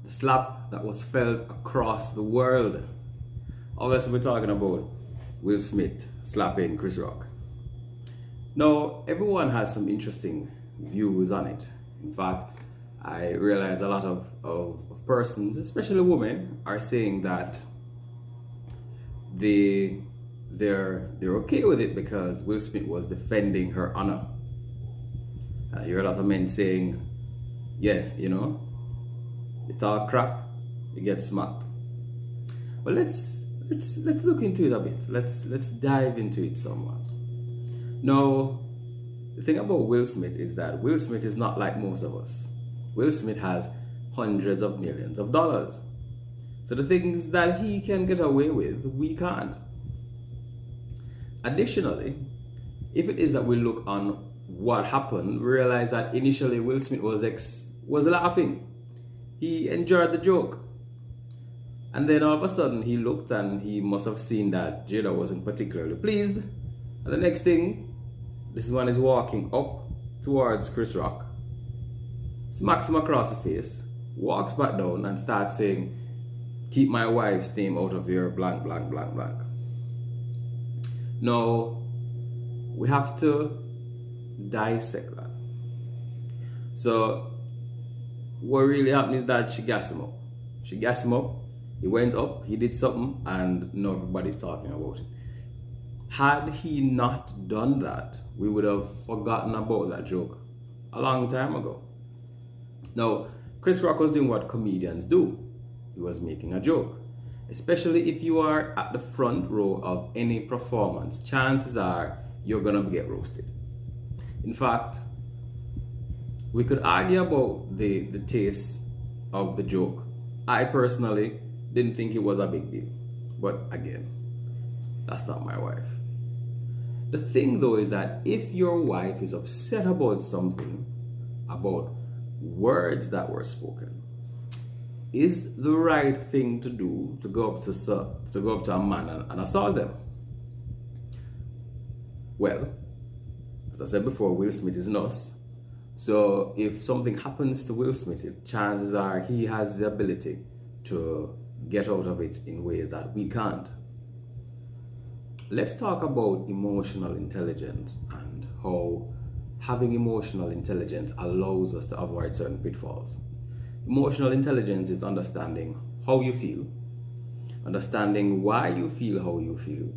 the slap that was felt across the world. Obviously, we're talking about Will Smith slapping Chris Rock. Now, everyone has some interesting views on it. In fact, I realize a lot of persons, especially women, are saying that they're okay with it because Will Smith was defending her honor. I hear a lot of men saying, yeah, you talk crap, you get smacked. But let's look into it a bit. Let's dive into it somewhat. Now, the thing about Will Smith is that Will Smith is not like most of us. Will Smith has hundreds of millions of dollars. So the things that he can get away with, we can't. Additionally, if it is that we look on what happened, we realize that initially Will Smith was laughing. He enjoyed the joke. And then all of a sudden he looked and he must have seen that Jada wasn't particularly pleased. And the next thing, this one is walking up towards Chris Rock, smacks him across the face, walks back down and starts saying, "Keep my wife's name out of your blank, blank, blank, blank." Now, we have to dissect that. So, what really happened is that she gassed him up. She gassed him up, he went up, he did something, and now everybody's talking about it. Had he not done that, we would have forgotten about that joke a long time ago. Now, Chris Rock was doing what comedians do. He was making a joke. Especially if you are at the front row of any performance, chances are you're gonna get roasted. In fact, we could argue about the taste of the joke. I personally didn't think it was a big deal. But again, that's not my wife. The thing though is that if your wife is upset about something, about words that were spoken, is the right thing to do to go up to a man and assault them? Well, as I said before, Will Smith is an us. So if something happens to Will Smith, chances are he has the ability to get out of it in ways that we can't. Let's talk about emotional intelligence and how having emotional intelligence allows us to avoid certain pitfalls. Emotional intelligence is understanding how you feel, understanding why you feel how you feel,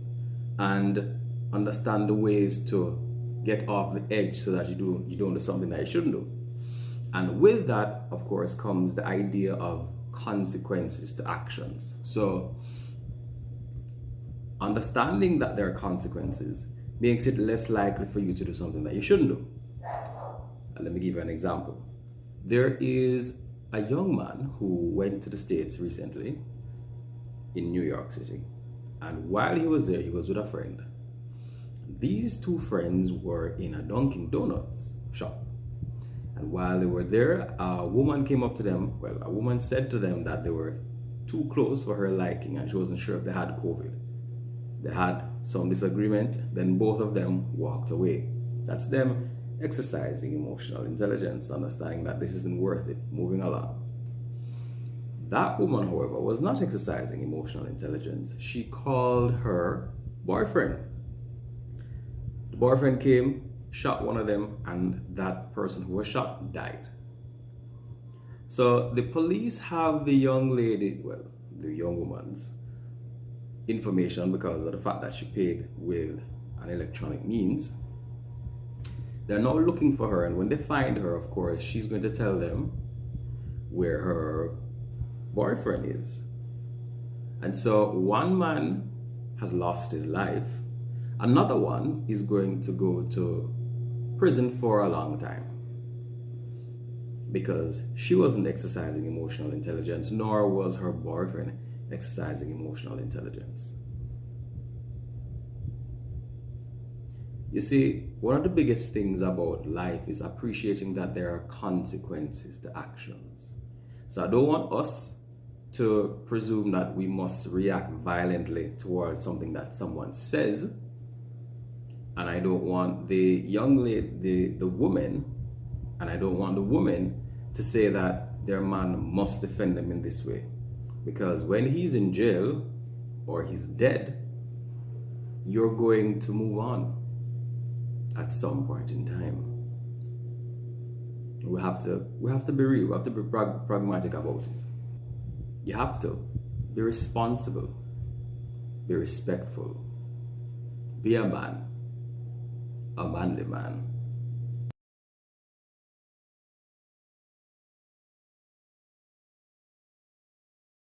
and understand the ways to get off the edge so that you don't do something that you shouldn't do. And with that, of course, comes the idea of consequences to actions. So understanding that there are consequences makes it less likely for you to do something that you shouldn't do. And let me give you an example. There is a young man who went to the States recently in New York City. And while he was there, he was with a friend. These two friends were in a Dunkin' Donuts shop. And while they were there, a woman came up to them. Well, a woman said to them that they were too close for her liking and she wasn't sure if they had COVID. They had some disagreement, then both of them walked away. That's them exercising emotional intelligence, understanding that this isn't worth it, moving along. That woman, however, was not exercising emotional intelligence. She called her boyfriend. The boyfriend came, shot one of them, and that person who was shot died. So the police have the young lady, well, the young woman's information because of the fact that she paid with an electronic means. They're now looking for her, and when they find her, of course, she's going to tell them where her boyfriend is. And so one man has lost his life. Another one is going to go to prison for a long time because she wasn't exercising emotional intelligence, nor was her boyfriend exercising emotional intelligence. You see, one of the biggest things about life is appreciating that there are consequences to actions. So I don't want us to presume that we must react violently towards something that someone says. And I don't want the young lady, the woman, and I don't want the woman to say that their man must defend them in this way. Because when he's in jail or he's dead, you're going to move on at some point in time. We have to be real. We have to be pragmatic about it. You have to be responsible, be respectful, be a man, a manly man.